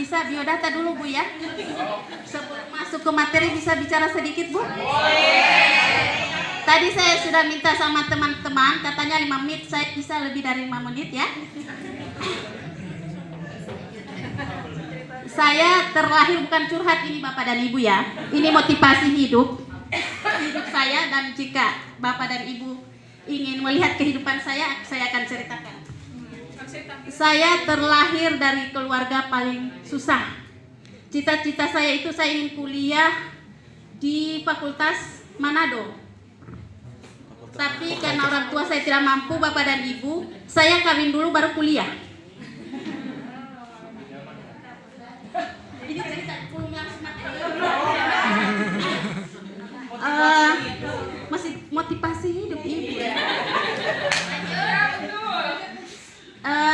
bisa biodata dulu Bu ya. Sebelum masuk ke materi bisa bicara sedikit Bu? Tadi saya sudah minta sama teman-teman, katanya 5 menit, saya bisa lebih dari 5 menit ya. Saya terlahir bukan curhat ini Bapak dan Ibu ya. Ini motivasi hidup saya, dan jika Bapak dan Ibu ingin melihat kehidupan saya akan ceritakan. Saya terlahir dari keluarga paling susah. Cita-cita saya itu saya ingin kuliah di Fakultas Manado. Tapi karena orang tua saya tidak mampu, Bapak dan Ibu, saya kawin dulu baru kuliah. Ini cerita belum langsung masih motivasi hidup Ibu ya.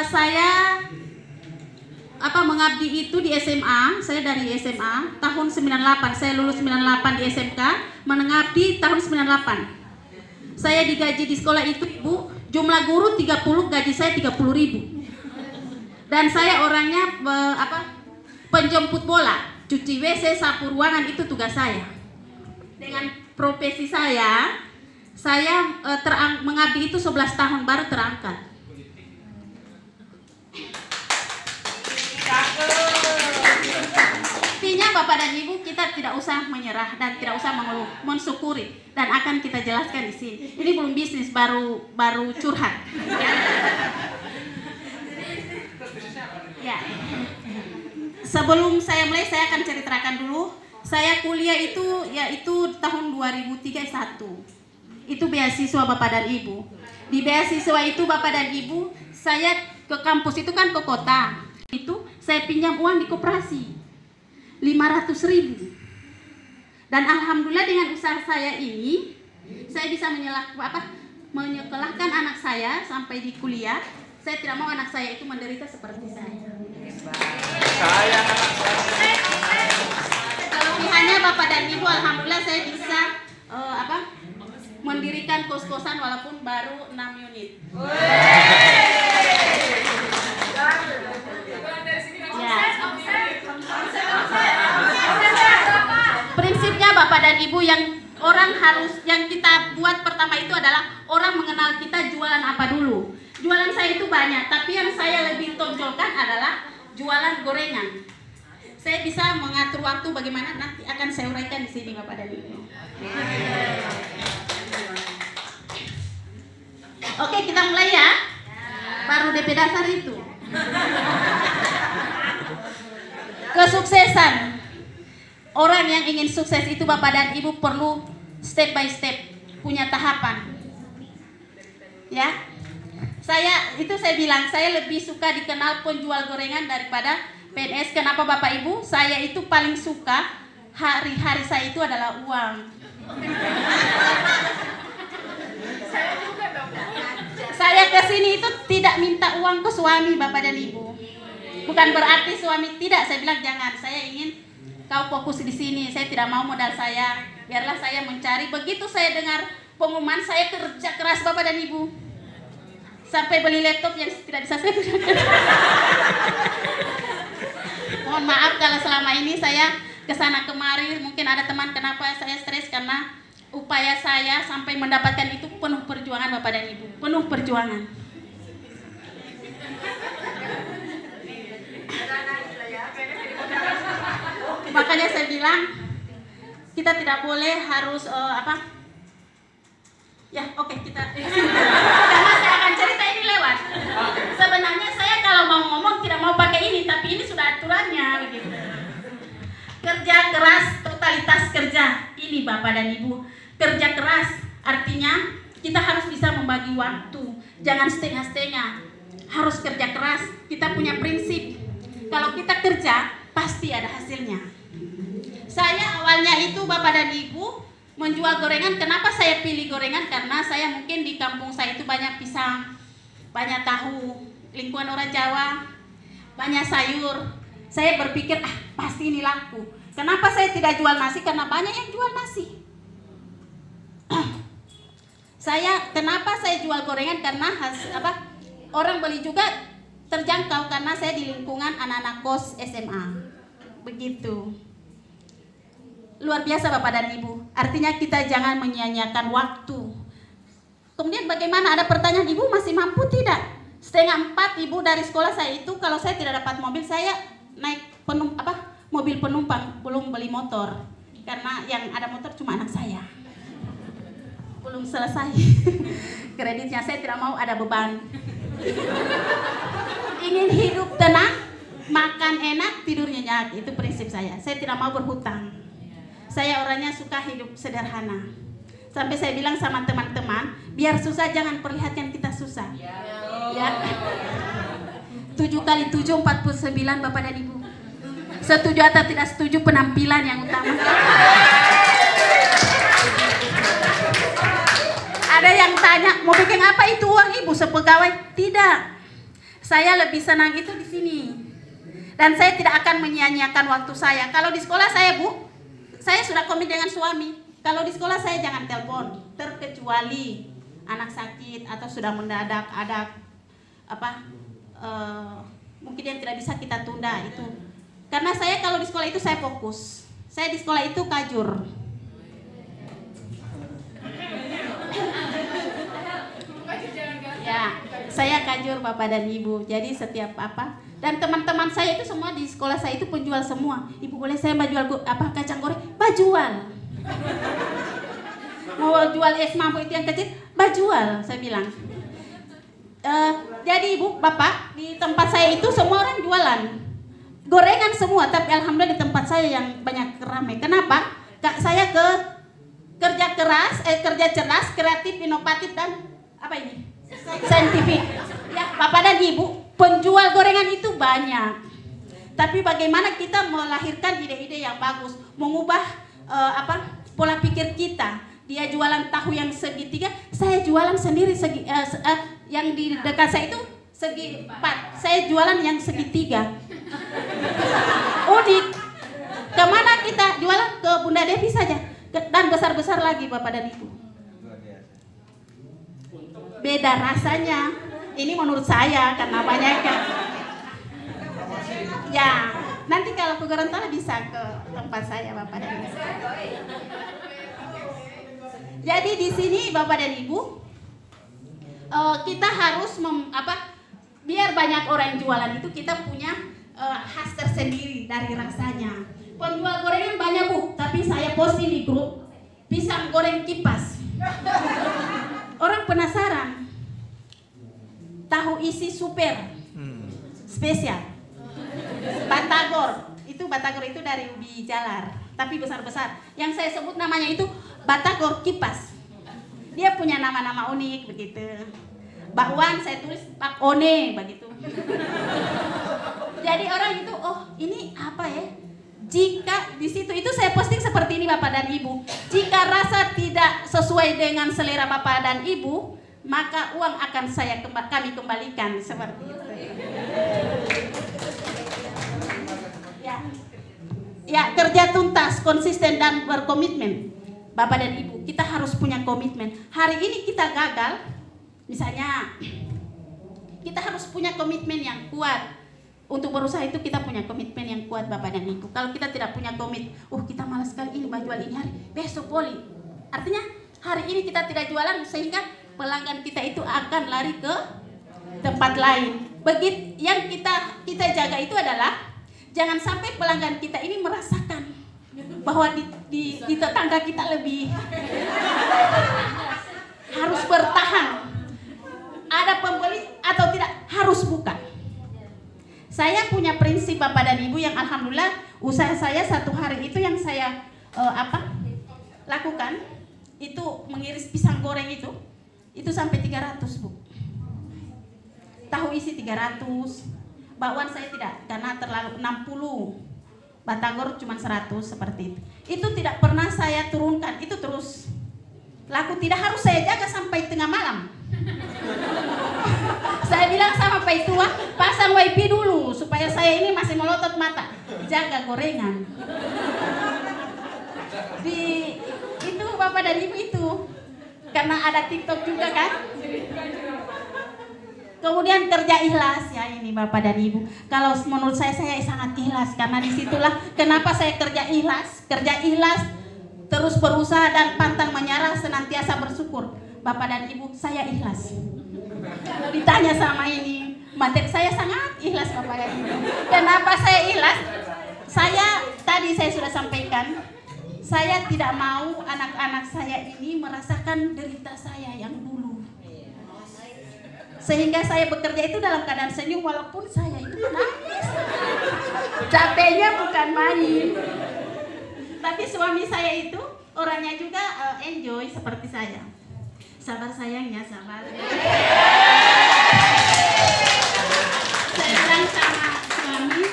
Saya mengabdi itu di SMA. Saya dari SMA tahun 98. Saya lulus 98 di SMK, mengabdi tahun 98. Saya digaji di sekolah itu Ibu, jumlah guru 30, gaji saya 30.000. Dan saya orangnya penjemput bola, cuci WC, sapu ruangan, itu tugas saya. Dengan profesi saya mengabdi itu 11 tahun baru terangkat. Intinya Bapak dan Ibu, kita tidak usah menyerah dan tidak usah mengeluh, mensyukuri, dan akan kita jelaskan di sini. Ini belum bisnis, baru curhat. Ya. Sebelum saya mulai, saya akan ceritakan dulu. Saya kuliah itu yaitu tahun 2003 S1. Itu beasiswa Bapak dan Ibu. Di beasiswa itu Bapak dan Ibu, saya ke kampus itu kan ke kota. Itu saya pinjam uang di koperasi 500.000. Dan alhamdulillah dengan usaha saya ini, saya bisa menyekolahkan anak saya sampai di kuliah. Saya tidak mau anak saya itu menderita seperti saya. Kelebihannya Bapak dan Ibu, alhamdulillah saya bisa mendirikan kos-kosan walaupun baru 6 unit. Ya. Prinsipnya Bapak dan Ibu, yang kita buat pertama itu adalah orang mengenal kita jualan apa dulu. Jualan saya itu banyak, tapi yang saya lebih tonjolkan adalah jualan gorengan. Saya bisa mengatur waktu bagaimana, nanti akan saya uraikan di sini Bapak dan Ibu. Oke, kita mulai ya. Baru DP dasar itu. Kesuksesan. Orang yang ingin sukses itu Bapak dan Ibu perlu step by step, punya tahapan. Ya. Saya bilang, saya lebih suka dikenal penjual gorengan daripada PNS. Kenapa Bapak Ibu? Saya itu paling suka hari-hari saya itu adalah uang. Saya kesini itu tidak minta uang ke suami Bapak dan Ibu. Bukan berarti suami tidak, saya bilang jangan. Saya ingin kau fokus di sini. Saya tidak mau modal saya. Biarlah saya mencari. Begitu saya dengar pengumuman, saya kerja keras Bapak dan Ibu. Sampai beli laptop yang tidak bisa saya gunakan. Mohon maaf kalau selama ini saya kesana kemari. Mungkin ada teman kenapa saya stres, karena upaya saya sampai mendapatkan itu penuh perjuangan Bapak dan Ibu. Penuh perjuangan. Makanya saya bilang kita tidak boleh harus kita karena saya akan cerita ini lewat. Sebenarnya saya kalau mau ngomong tidak mau pakai ini, tapi ini sudah aturannya begitu. Kerja keras, totalitas kerja. Ini Bapak dan Ibu, kerja keras artinya kita harus bisa membagi waktu. Jangan setengah-setengah. Harus kerja keras. Kita punya prinsip. Kalau kita kerja pasti ada hasilnya. Saya awalnya itu Bapak dan Ibu menjual gorengan. Kenapa saya pilih gorengan? Karena saya mungkin di kampung saya itu banyak pisang, banyak tahu, lingkungan orang Jawa, banyak sayur. Saya berpikir pasti ini laku. Kenapa saya tidak jual nasi? Karena banyak yang jual nasi. Kenapa saya jual gorengan? Karena orang beli juga terjangkau, karena saya di lingkungan anak-anak kos SMA. begitu. Luar biasa Bapak dan Ibu. Artinya kita jangan menyia-nyiakan waktu. Kemudian bagaimana, ada pertanyaan, Ibu masih mampu tidak? 3:30 Ibu dari sekolah saya itu, kalau saya tidak dapat mobil, saya naik mobil penumpang, belum beli motor. Karena yang ada motor cuma anak saya. Belum selesai kreditnya, saya tidak mau ada beban. Ingin hidup tenang, makan enak, tidur nyenyak, itu prinsip saya. Saya tidak mau berhutang. Saya orangnya suka hidup sederhana. Sampai saya bilang sama teman-teman, biar susah jangan perlihatkan kita susah. Ya. 7 kali 7 49 Bapak dan Ibu. Setuju atau tidak setuju, penampilan yang utama. Ada yang tanya, mau bikin apa itu uang Ibu sepegawai? Tidak. Saya lebih senang itu di sini. Dan saya tidak akan menyia-nyiakan waktu saya. Kalau di sekolah saya, Bu, saya sudah komit dengan suami. Kalau di sekolah saya jangan telepon, terkecuali anak sakit atau sudah mendadak ada mungkin yang tidak bisa kita tunda itu. Karena saya kalau di sekolah itu saya fokus. Saya di sekolah itu kajur. Ya, saya kajur Bapak dan Ibu. Jadi setiap dan teman-teman saya itu semua di sekolah saya itu penjual semua. Ibu boleh saya jual kacang goreng? Jual. Mau jual es mampu itu yang kecil? Jual, saya bilang. Jadi Ibu, Bapak, di tempat saya itu semua orang jualan. Gorengan semua, tapi alhamdulillah di tempat saya yang banyak ramai. Kenapa? Saya kerja keras, kerja cerdas, kreatif, inovatif, dan saintifik. Ya, Bapak dan Ibu, penjual gorengan itu banyak. Tapi bagaimana kita melahirkan ide-ide yang bagus, mengubah pola pikir kita. Dia jualan tahu yang segitiga, saya jualan sendiri yang di dekat saya itu segi 4, saya jualan yang segitiga. Unik. Kemana kita jualan? Ke Bunda Devi saja, dan besar-besar lagi Bapak dan Ibu. Beda rasanya. Ini menurut saya karena banyak ya. Nanti kalau ke Gorontalo bisa ke tempat saya Bapak dan Ibu. Jadi di sini Bapak dan Ibu, kita harus biar banyak orang yang jualan itu kita punya khas tersendiri dari rasanya. Penjual gorengan banyak Bu, tapi saya posting di grup pisang goreng kipas. Orang penasaran. Tahu isi super spesial. Batagor itu dari ubi jalar, tapi besar-besar. Yang saya sebut namanya itu Batagor kipas. Dia punya nama-nama unik begitu. Bakwan saya tulis Pak One begitu. Jadi orang itu, oh ini apa ya? Jika di situ itu saya posting seperti ini Bapak dan Ibu. Jika rasa tidak sesuai dengan selera Bapak dan Ibu, maka uang akan kami kembalikan seperti itu. Ya, kerja tuntas, konsisten dan berkomitmen. Bapak dan Ibu, kita harus punya komitmen. Hari ini kita gagal, misalnya kita harus punya komitmen yang kuat. Untuk berusaha itu kita punya komitmen yang kuat Bapak dan Ibu. Kalau kita tidak punya kita malas sekali ini jual ini hari, besok poli. Artinya hari ini kita tidak jualan sehingga pelanggan kita itu akan lari ke tempat lain. Begitu yang kita jaga itu adalah jangan sampai pelanggan kita ini merasakan bahwa di tetangga kita lebih. Harus bertahan. Ada pembeli atau tidak, harus buka. Saya punya prinsip Bapak dan Ibu yang alhamdulillah usaha saya satu hari itu yang saya lakukan itu mengiris pisang goreng itu sampai 300 Bu. Tahu isi 300, bakwan saya tidak karena terlalu 60. Batagor cuma 100 seperti itu. Itu tidak pernah saya turunkan, itu terus laku, tidak harus saya jaga sampai tengah malam. Saya bilang sama Pak Tua, pasang WiFi dulu supaya saya ini masih melotot mata. Jaga gorengan. Itu Bapak dan Ibu itu. Karena ada TikTok juga kan. Kemudian kerja ikhlas ya ini Bapak dan Ibu. Kalau menurut saya sangat ikhlas karena disitulah kenapa saya kerja ikhlas. Kerja ikhlas, terus berusaha dan pantang menyerah, senantiasa bersyukur. Bapak dan Ibu, saya ikhlas. Ditanya sama ini, materi saya sangat ikhlas Bapak dan Ibu. Kenapa saya ikhlas? Tadi saya sudah sampaikan, saya tidak mau anak-anak saya ini merasakan derita saya yang dulu. Sehingga saya bekerja itu dalam keadaan senyum walaupun saya itu menangis. Capeknya bukan main. Tapi suami saya itu orangnya juga enjoy seperti saya. Sabar sayang ya, sabar. Saya bilang sama suami,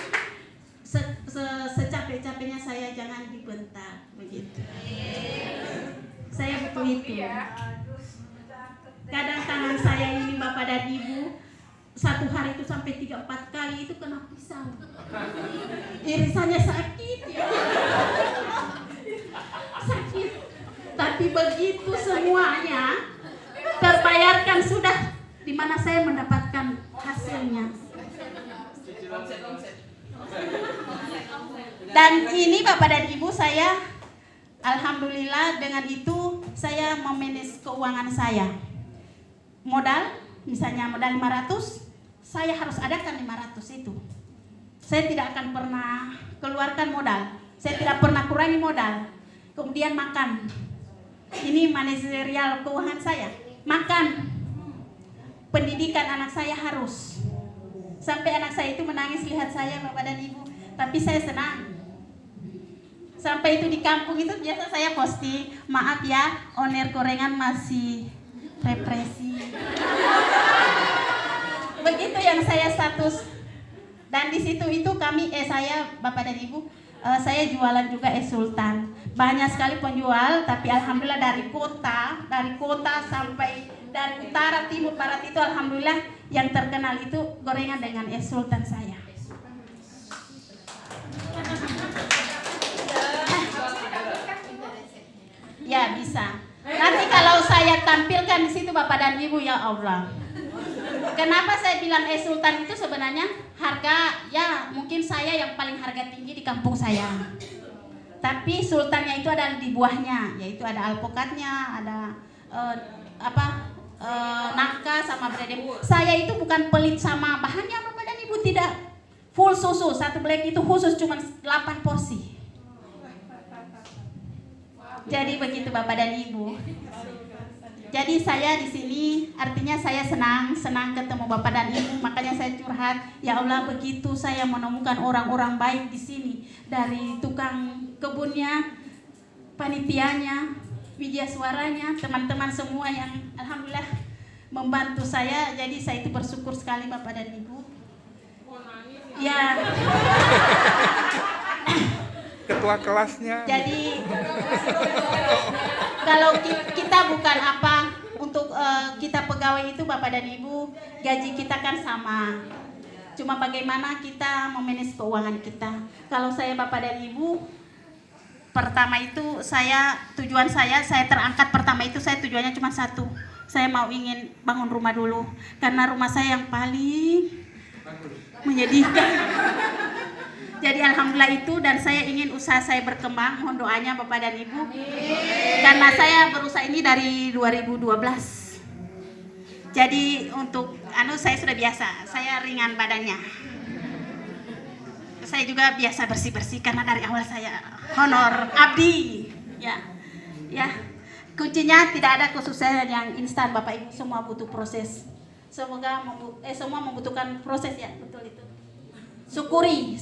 secapek-capeknya saya jangan dibentak begitu. Saya butuh itu. Kadang tangan saya ini Bapak dan Ibu satu hari itu sampai 3-4 kali itu kena pisau. Irisannya sakit ya. Sakit. Tapi begitu semuanya terbayarkan sudah, di mana saya mendapatkan hasilnya. Dan ini Bapak dan Ibu, saya alhamdulillah dengan itu saya memanage keuangan saya. Modal, misalnya modal 500, saya harus adakan 500 itu. Saya tidak akan pernah keluarkan modal. Saya tidak pernah kurangi modal. Kemudian makan. Ini manajerial keuangan saya. Makan. Pendidikan anak saya harus. Sampai anak saya itu menangis lihat saya Bapak dan Ibu. Tapi saya senang. Sampai itu di kampung itu biasa saya posting, maaf ya, owner gorengan masih represi. Begitu yang saya status. Dan di situ itu kami saya Bapak dan Ibu, saya jualan juga Sultan. Banyak sekali penjual, tapi alhamdulillah dari kota sampai dari utara, timur, barat itu alhamdulillah yang terkenal itu gorengan dengan Sultan saya. Ya bisa. Nanti kalau saya tampilkan di situ Bapak dan Ibu, ya Allah. Kenapa saya bilang Sultan itu sebenarnya harga ya mungkin saya yang paling harga tinggi di kampung saya. Tapi sultannya itu ada di buahnya, yaitu ada alpukatnya, ada nangka sama beredem. Saya itu bukan pelit sama bahannya Bapak dan Ibu, tidak. Full susu, satu black itu khusus cuma 8 porsi. Jadi begitu Bapak dan Ibu. Jadi saya di sini artinya saya senang ketemu Bapak dan Ibu, makanya saya curhat. Ya Allah, begitu saya menemukan orang-orang baik di sini, dari tukang kebunnya, panitianya, widya suaranya, teman-teman semua yang alhamdulillah membantu saya. Jadi saya itu bersyukur sekali Bapak dan Ibu. Ya. Ketua kelasnya. Jadi kalau kita bukan apa untuk kita pegawai itu Bapak dan Ibu, gaji kita kan sama. Cuma bagaimana kita memanage keuangan kita. Kalau saya Bapak dan Ibu, pertama itu tujuan saya terangkat pertama itu saya tujuannya cuma satu. Saya ingin bangun rumah dulu karena rumah saya yang paling menyedihkan. Jadi alhamdulillah itu, dan saya ingin usaha saya berkembang. Mohon doanya Bapak dan Ibu. Karena saya berusaha ini dari 2012. Jadi untuk saya sudah biasa, saya ringan badannya. Saya juga biasa bersih-bersih karena dari awal saya honor abdi. Ya. Kuncinya tidak ada kesuksesan yang instan Bapak Ibu, semua butuh proses. Semua membutuhkan proses ya, betul itu. Syukuri.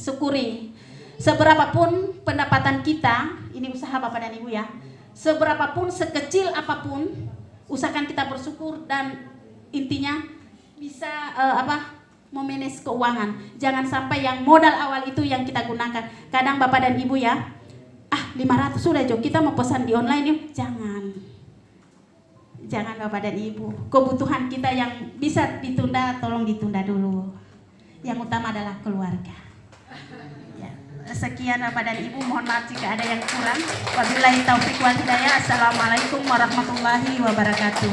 Seberapapun pendapatan kita, ini usaha Bapak dan Ibu ya. Seberapapun, sekecil apapun, usahakan kita bersyukur dan intinya bisa memanage keuangan. Jangan sampai yang modal awal itu yang kita gunakan. Kadang Bapak dan Ibu ya, 500 sudah Jo, kita mau pesan di online yuk. Jangan Bapak dan Ibu. Kebutuhan kita yang bisa ditunda, tolong ditunda dulu. Yang utama adalah keluarga. Ya. Sekian Bapak dan Ibu, mohon maaf jika ada yang kurang. Wabillahi taufiq wal hidayah. Assalamualaikum warahmatullahi wabarakatuh.